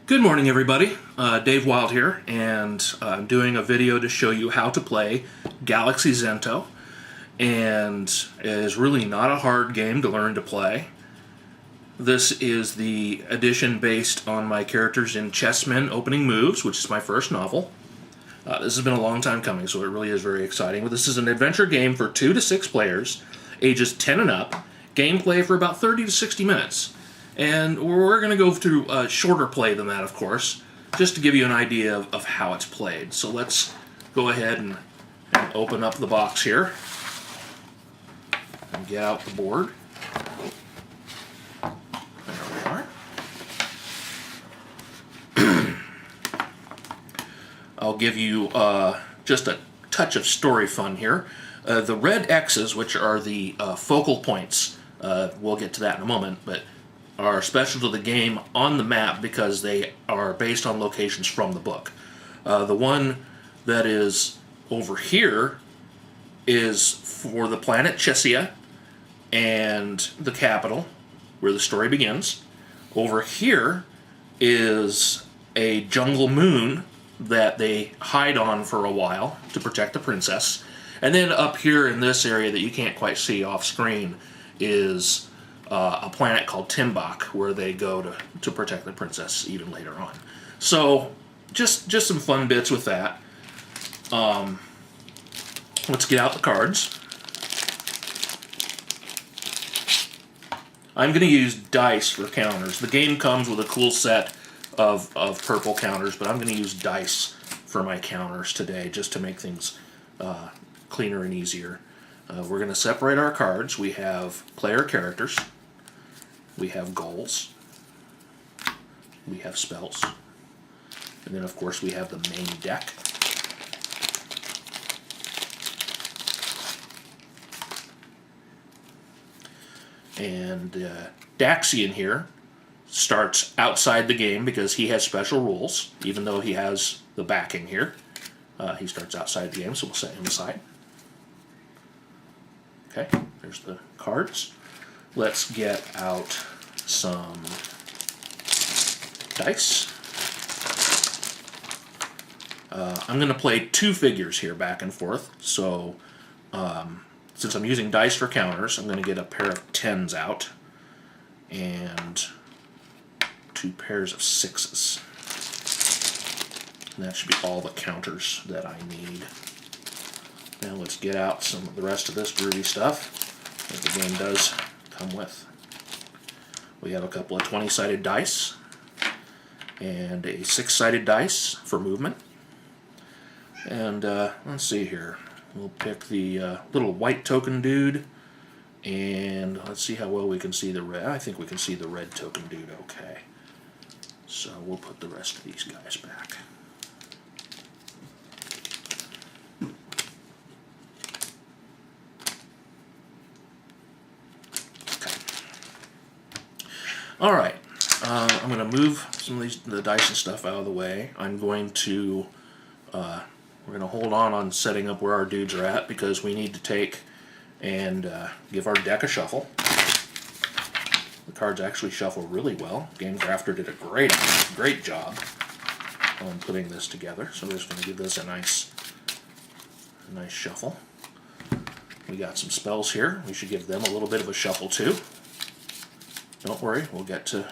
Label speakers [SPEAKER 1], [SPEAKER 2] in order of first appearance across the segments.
[SPEAKER 1] Good morning, everybody. Dave Wild here, and I'm doing a video to show you how to play Galaxy Zento. And it is really not a hard game to learn to play. This is the edition based on my characters in Chessmen Opening Moves, which is my first novel. This has been a long time coming, so it really is very exciting. But this is an adventure game for 2 to 6 players, ages 10 and up, gameplay for about 30 to 60 minutes. And we're going to go through a shorter play than that, of course, just to give you an idea of how it's played. So let's go ahead and open up the box here and get out the board. There we are. I'll give you just a touch of story fun here. The red X's, which are the focal points, we'll get to that in a moment, but are special to the game on the map because they are based on locations from the book. The one that is over here is for the planet Chessia and the capital, where the story begins. Over here is a jungle moon that they hide on for a while to protect the princess. And then up here in this area that you can't quite see off screen is a planet called Timbuk, where they go to protect the princess even later on. So, just some fun bits with that. Let's get out the cards. I'm going to use dice for counters. The game comes with a cool set of purple counters, but I'm going to use dice for my counters today, just to make things cleaner and easier. We're going to separate our cards. We have player characters. We have goals, we have spells, and then of course we have the main deck. And Daxian here starts outside the game because he has special rules, even though he has the backing here. He starts outside the game, so we'll set him aside. Okay, there's the cards. Let's get out some dice. I'm going to play 2 figures here back and forth. So since I'm using dice for counters, I'm going to get a pair of 10s out and 2 pairs of 6s. And that should be all the counters that I need. Now let's get out some of the rest of this groovy stuff that the game does come with. We have a couple of 20-sided dice and a 6-sided dice for movement. And let's see here. We'll pick the little white token dude, and let's see how well we can see the red. I think we can see the red token dude okay. So we'll put the rest of these guys back. All right, I'm going to move some of the dice and stuff out of the way. I'm going to, we're going to hold on setting up where our dudes are at because we need to take and give our deck a shuffle. The cards actually shuffle really well. Game Crafter did a great job on putting this together. So we're just going to give this a nice shuffle. We got some spells here. We should give them a little bit of a shuffle too. Don't worry, we'll get to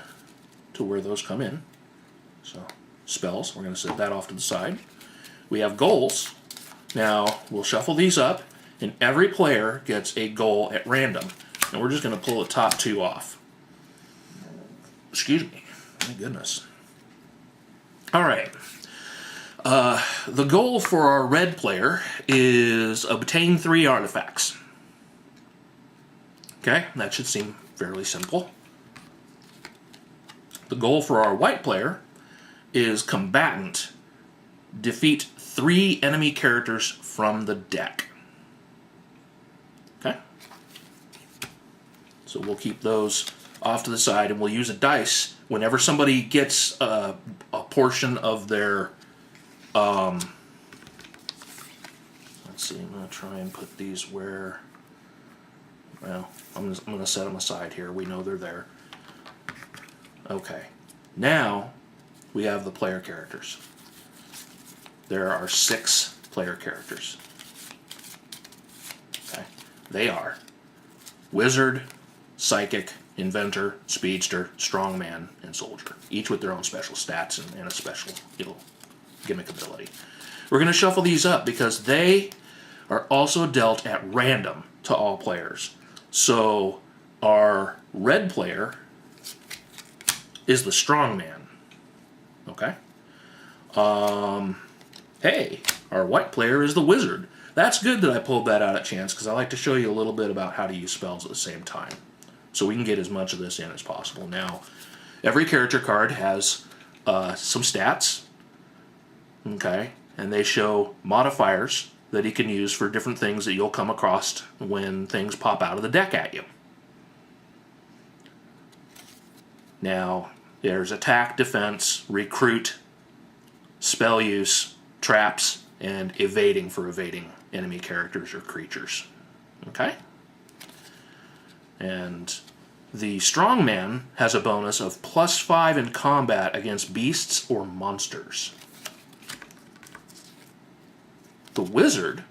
[SPEAKER 1] where those come in. So, spells, we're going to set that off to the side. We have goals. Now, we'll shuffle these up, and every player gets a goal at random. And we're just going to pull the top 2 off. Excuse me. My goodness. Alright. The goal for our red player is obtain 3 artifacts. Okay, that should seem fairly simple. The goal for our white player is combatant. Defeat 3 enemy characters from the deck. Okay? So we'll keep those off to the side, and we'll use a dice whenever somebody gets a portion of their... let's see, I'm going to try and put these where... Well, I'm going to set them aside here. We know they're there. Okay. Now, we have the player characters. There are 6 player characters. Okay. They are Wizard, Psychic, Inventor, Speedster, Strongman, and Soldier. Each with their own special stats and a special gimmick ability. We're going to shuffle these up because they are also dealt at random to all players. So our red player is the Strongman. Okay? Hey, our white player is the Wizard. That's good that I pulled that out at chance because I like to show you a little bit about how to use spells at the same time, so we can get as much of this in as possible. Now, every character card has some stats, okay, and they show modifiers that he can use for different things that you'll come across when things pop out of the deck at you. Now, there's attack, defense, recruit, spell use, traps, and evading for evading enemy characters or creatures. Okay? And the Strongman has a bonus of +5 in combat against beasts or monsters. The Wizard,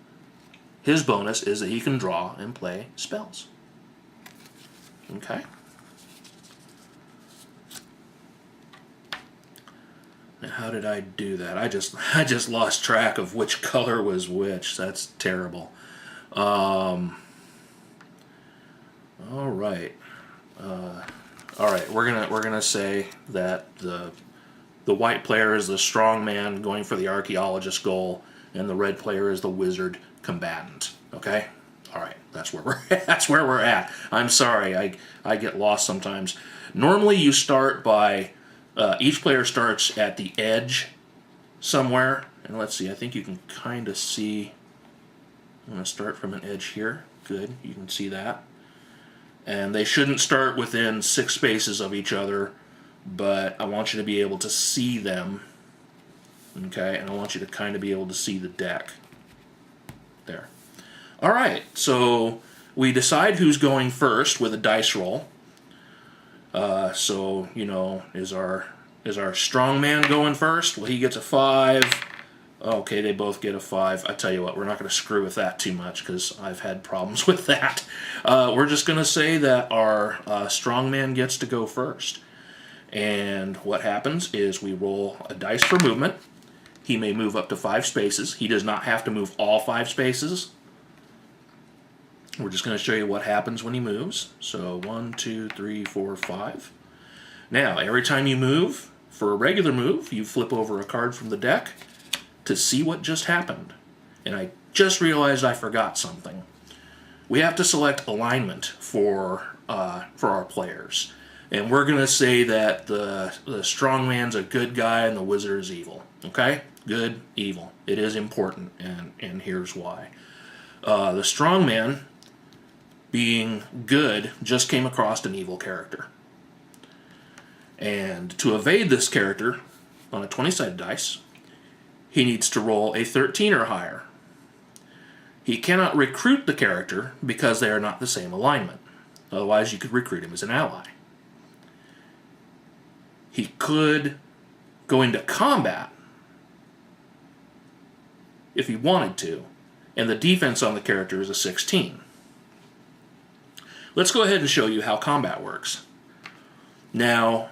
[SPEAKER 1] his bonus is that he can draw and play spells. Okay? Now, how did I do that? I just lost track of which color was which. That's terrible. All right. All right. We're gonna say that the white player is the Strongman going for the archaeologist goal, and the red player is the Wizard combatant. Okay. All right. That's where we're at. I'm sorry. I get lost sometimes. Normally, you start by each player starts at the edge somewhere, and let's see. I think you can kind of see. I'm going to start from an edge here. Good. You can see that. And they shouldn't start within 6 spaces of each other, but I want you to be able to see them. Okay, and I want you to kind of be able to see the deck. There. All right, so we decide who's going first with a dice roll. So, you know, is our Strongman going first? Well, he gets a 5. Okay, they both get a 5. I tell you what, we're not going to screw with that too much because I've had problems with that. We're just going to say that our Strongman gets to go first. And what happens is we roll a dice for movement. He may move up to 5 spaces. He does not have to move all 5 spaces. We're just going to show you what happens when he moves. So 1, 2, 3, 4, 5. Now, every time you move, for a regular move, you flip over a card from the deck to see what just happened. And I just realized I forgot something. We have to select alignment for our players. And we're going to say that the Strongman's a good guy and the Wizard is evil. Okay? Good, evil. It is important, and here's why. The Strongman, being good, just came across an evil character. And to evade this character on a 20-sided dice, he needs to roll a 13 or higher. He cannot recruit the character because they are not the same alignment. Otherwise, you could recruit him as an ally. He could go into combat if he wanted to, and the defense on the character is a 16. Let's go ahead and show you how combat works. Now,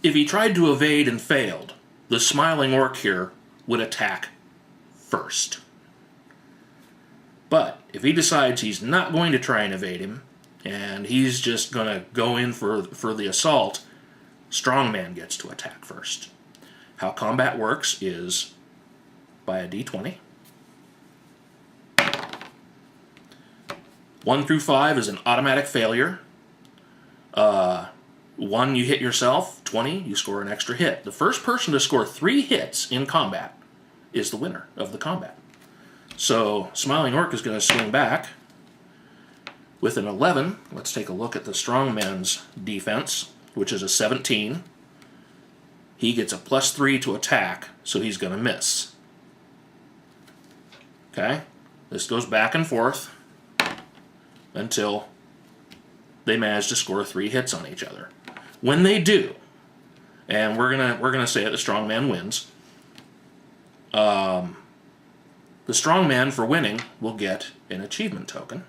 [SPEAKER 1] if he tried to evade and failed, the smiling orc here would attack first. But if he decides he's not going to try and evade him, and he's just going to go in for the assault, Strongman gets to attack first. How combat works is by a d20. 1 through 5 is an automatic failure. 1, you hit yourself. 20, you score an extra hit. The first person to score 3 hits in combat is the winner of the combat. So, Smiling Orc is going to swing back with an 11. Let's take a look at the Strongman's defense, which is a 17. He gets a +3 to attack, so he's going to miss. Okay? This goes back and forth until they manage to score 3 hits on each other. When they do, And we're gonna say it, the strong man wins. The strong man, for winning, will get an achievement token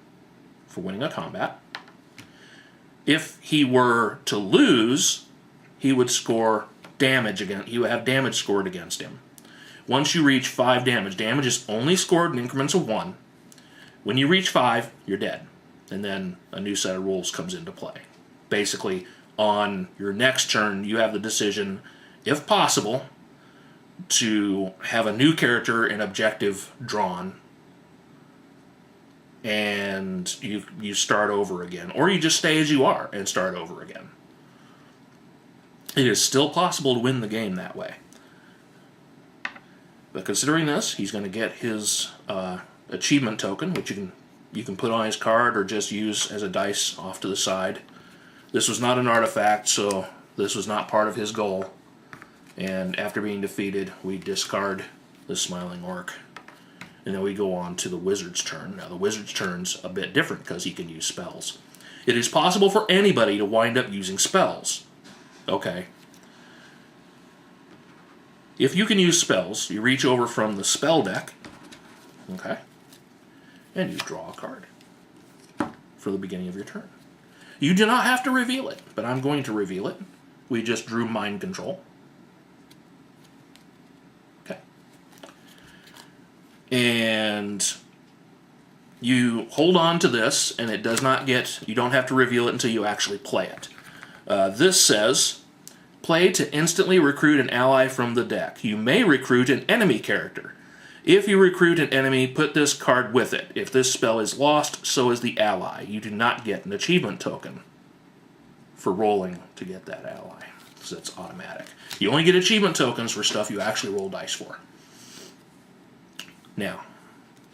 [SPEAKER 1] for winning a combat. If he were to lose, he would score damage again. He would have damage scored against him. Once you reach 5 damage, damage is only scored in increments of 1. When you reach 5, you're dead. And then a new set of rules comes into play. Basically, on your next turn, you have the decision, if possible, to have a new character and objective drawn, and you start over again. Or you just stay as you are and start over again. It is still possible to win the game that way. But considering this, he's going to get his achievement token, which you can put on his card or just use as a dice off to the side. This was not an artifact, so this was not part of his goal. And after being defeated, we discard the Smiling Orc. And then we go on to the Wizard's turn. Now the Wizard's turn's a bit different because he can use spells. It is possible for anybody to wind up using spells. Okay. If you can use spells, you reach over from the spell deck, okay, and you draw a card for the beginning of your turn. You do not have to reveal it, but I'm going to reveal it. We just drew Mind Control. Okay. And you hold on to this, and it does not get, you don't have to reveal it until you actually play it. This says, play to instantly recruit an ally from the deck. You may recruit an enemy character. If you recruit an enemy, put this card with it. If this spell is lost, so is the ally. You do not get an achievement token for rolling to get that ally, because it's automatic. You only get achievement tokens for stuff you actually roll dice for. Now,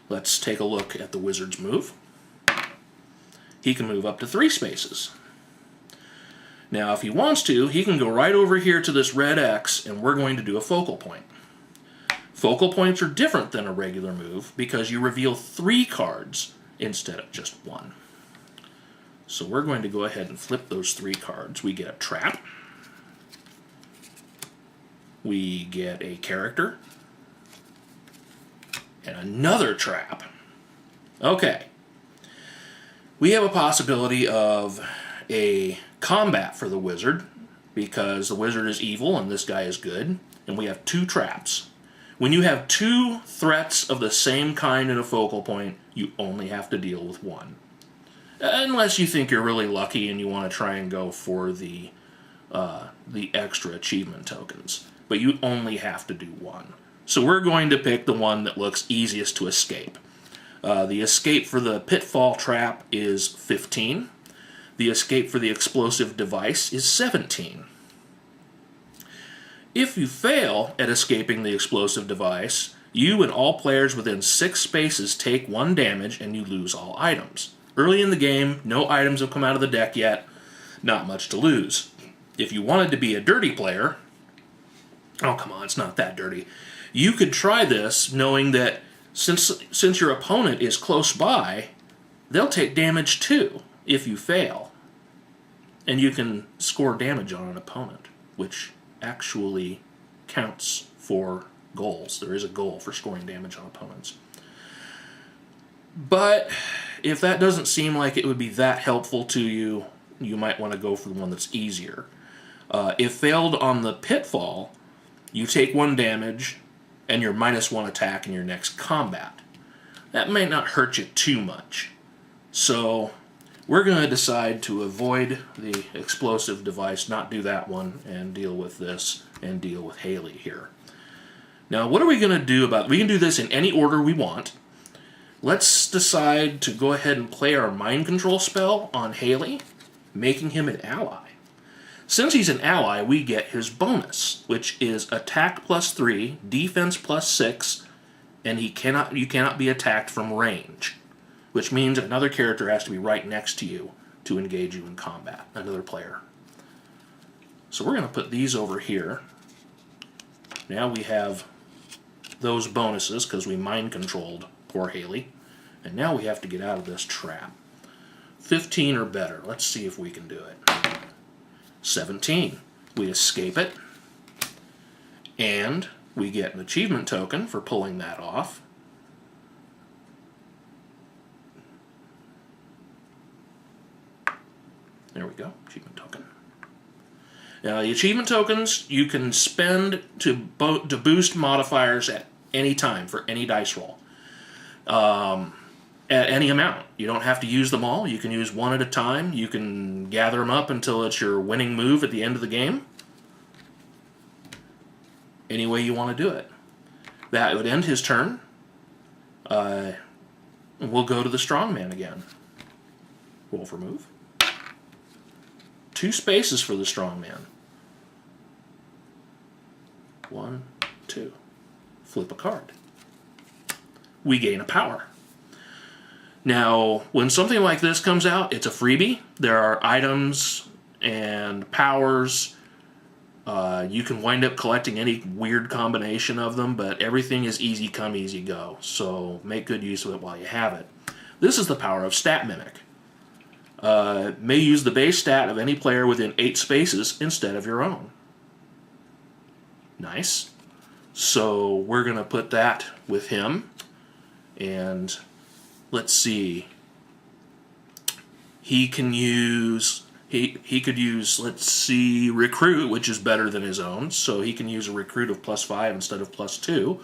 [SPEAKER 1] let's take a look at the Wizard's move. He can move up to 3 spaces. Now, if he wants to, he can go right over here to this red X, and we're going to do a focal point. Focal points are different than a regular move because you reveal 3 cards instead of just 1. So we're going to go ahead and flip those 3 cards. We get a trap. We get a character. And another trap. Okay. We have a possibility of a combat for the Wizard, because the Wizard is evil and this guy is good, and we have 2 traps. When you have 2 threats of the same kind in a focal point, you only have to deal with 1. Unless you think you're really lucky and you want to try and go for the extra achievement tokens. But you only have to do 1. So we're going to pick the one that looks easiest to escape. The escape for the pitfall trap is 15. The escape for the explosive device is 17. If you fail at escaping the explosive device, you and all players within 6 spaces take 1 damage and you lose all items. Early in the game, no items have come out of the deck yet, not much to lose. If you wanted to be a dirty player, oh come on, it's not that dirty, you could try this knowing that since your opponent is close by, they'll take damage too if you fail. And you can score damage on an opponent, which actually counts for goals. There is a goal for scoring damage on opponents. But if that doesn't seem like it would be that helpful to you, you might want to go for the one that's easier. If failed on the pitfall, you take 1 damage and you're -1 attack in your next combat. That may not hurt you too much. So we're going to decide to avoid the explosive device, not do that one, and deal with this, and deal with Haley here. Now, what are we going to do about it? We can do this in any order we want. Let's decide to go ahead and play our Mind Control spell on Haley, making him an ally. Since he's an ally, we get his bonus, which is attack +3, defense +6, and you cannot be attacked from range, which means another character has to be right next to you to engage you in combat, another player. So we're going to put these over here. Now we have those bonuses because we mind controlled poor Haley. And now we have to get out of this trap. 15 or better. Let's see if we can do it. 17. We escape it. And we get an achievement token for pulling that off. There we go, achievement token. Now, the achievement tokens you can spend to boost modifiers at any time for any dice roll. At any amount. You don't have to use them all. You can use one at a time. You can gather them up until it's your winning move at the end of the game. Any way you want to do it. That would end his turn. We'll go to the strongman again. Roll for move. 2 spaces for the strongman. 1, 2. Flip a card. We gain a power. Now, when something like this comes out, it's a freebie. There are items and powers. You can wind up collecting any weird combination of them, but everything is easy come, easy go. So make good use of it while you have it. This is the power of Stat Mimic. May use the base stat of any player within 8 spaces instead of your own. Nice. So we're going to put that with him. And let's see. He can use... He could use, let's see, Recruit, which is better than his own. So he can use a Recruit of +5 instead of +2.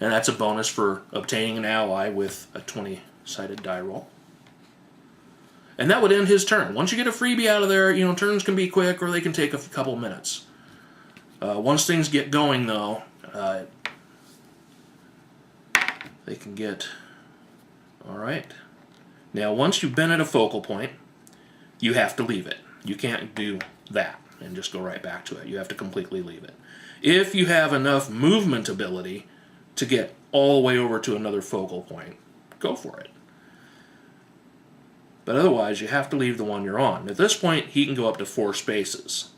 [SPEAKER 1] And that's a bonus for obtaining an ally with a 20-sided die roll. And that would end his turn. Once you get a freebie out of there, you know, turns can be quick or they can take a couple minutes. Once things get going, though, they can get... Alright. Now, once you've been at a focal point, you have to leave it. You can't do that and just go right back to it. You have to completely leave it. If you have enough movement ability to get all the way over to another focal point, go for it. But otherwise, you have to leave the one you're on. At this point, he can go up to 4 spaces.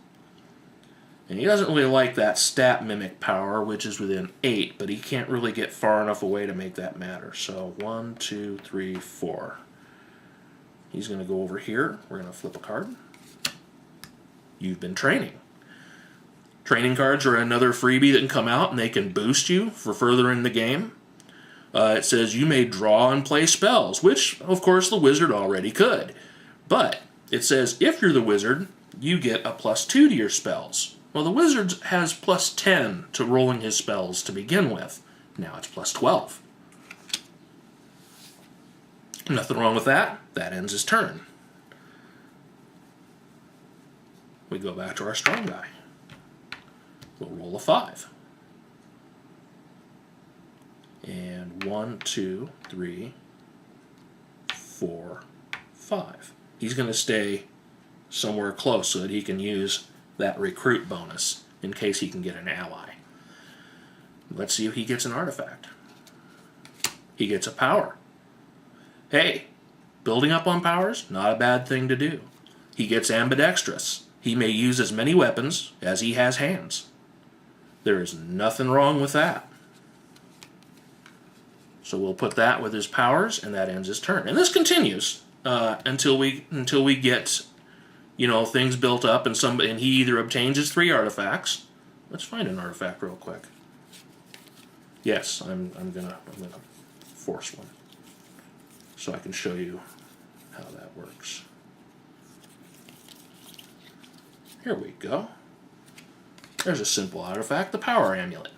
[SPEAKER 1] And he doesn't really like that Stat Mimic power, which is within 8, but he can't really get far enough away to make that matter. So 1, 2, 3, 4. He's going to go over here. We're going to flip a card. You've been training. Training cards are another freebie that can come out, and they can boost you for further in the game. It says you may draw and play spells, which, of course, the wizard already could. But it says if you're the wizard, you get a +2 to your spells. Well, the wizard has +10 to rolling his spells to begin with. Now it's +12. Nothing wrong with that. That ends his turn. We go back to our strong guy. We'll roll a 5. And 1, 2, 3, 4, 5. He's going to stay somewhere close so that he can use that recruit bonus in case he can get an ally. Let's see if he gets an artifact. He gets a power. Hey, building up on powers, not a bad thing to do. He gets ambidextrous. He may use as many weapons as he has hands. There is nothing wrong with that. So we'll put that with his powers, and that ends his turn. And this continues until we get, you know, things built up, and he either obtains his 3 artifacts. Let's find an artifact real quick. Yes, I'm gonna force one, so I can show you how that works. Here we go. There's a simple artifact, the Power Amulet.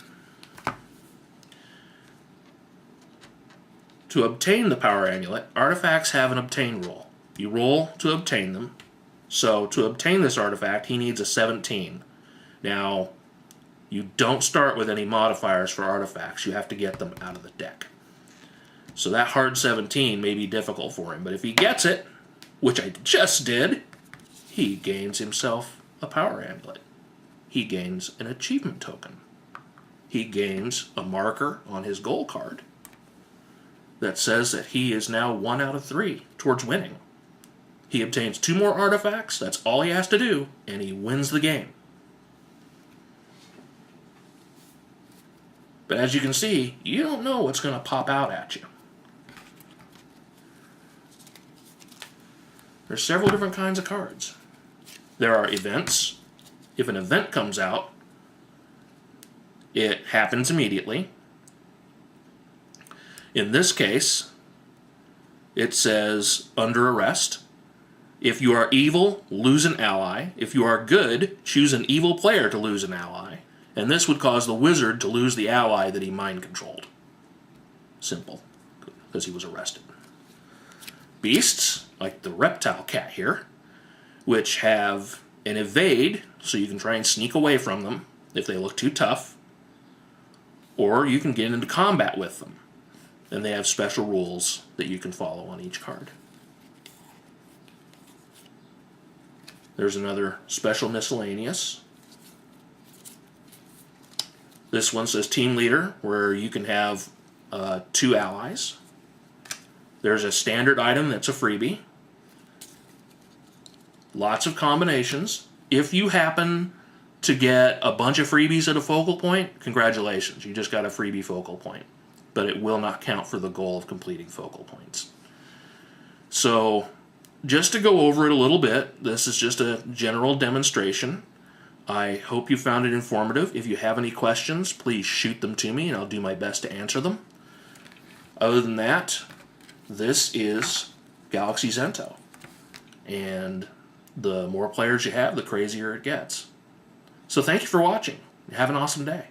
[SPEAKER 1] To obtain the Power Amulet, artifacts have an obtain roll. You roll to obtain them. So to obtain this artifact, he needs a 17. Now, you don't start with any modifiers for artifacts. You have to get them out of the deck. So that hard 17 may be difficult for him, but if he gets it, which I just did, he gains himself a Power Amulet. He gains an achievement token. He gains a marker on his goal card that says that he is now 1 out of 3 towards winning. He obtains 2 more artifacts, that's all he has to do, and he wins the game. But as you can see, you don't know what's going to pop out at you. There's several different kinds of cards. There are events. If an event comes out, it happens immediately. In this case, it says under arrest. If you are evil, lose an ally. If you are good, choose an evil player to lose an ally. And this would cause the wizard to lose the ally that he mind-controlled. Simple, because he was arrested. Beasts, like the reptile cat here, which have an evade, so you can try and sneak away from them if they look too tough, or you can get into combat with them. And they have special rules that you can follow on each card. There's another special miscellaneous. This one says Team Leader, where you can have 2 allies. There's a standard item that's a freebie. Lots of combinations. If you happen to get a bunch of freebies at a focal point, congratulations, you just got a freebie focal point. But it will not count for the goal of completing focal points. So, just to go over it a little bit, this is just a general demonstration. I hope you found it informative. If you have any questions, please shoot them to me and I'll do my best to answer them. Other than that, this is Galaxy Zento. And the more players you have, the crazier it gets. So thank you for watching. Have an awesome day.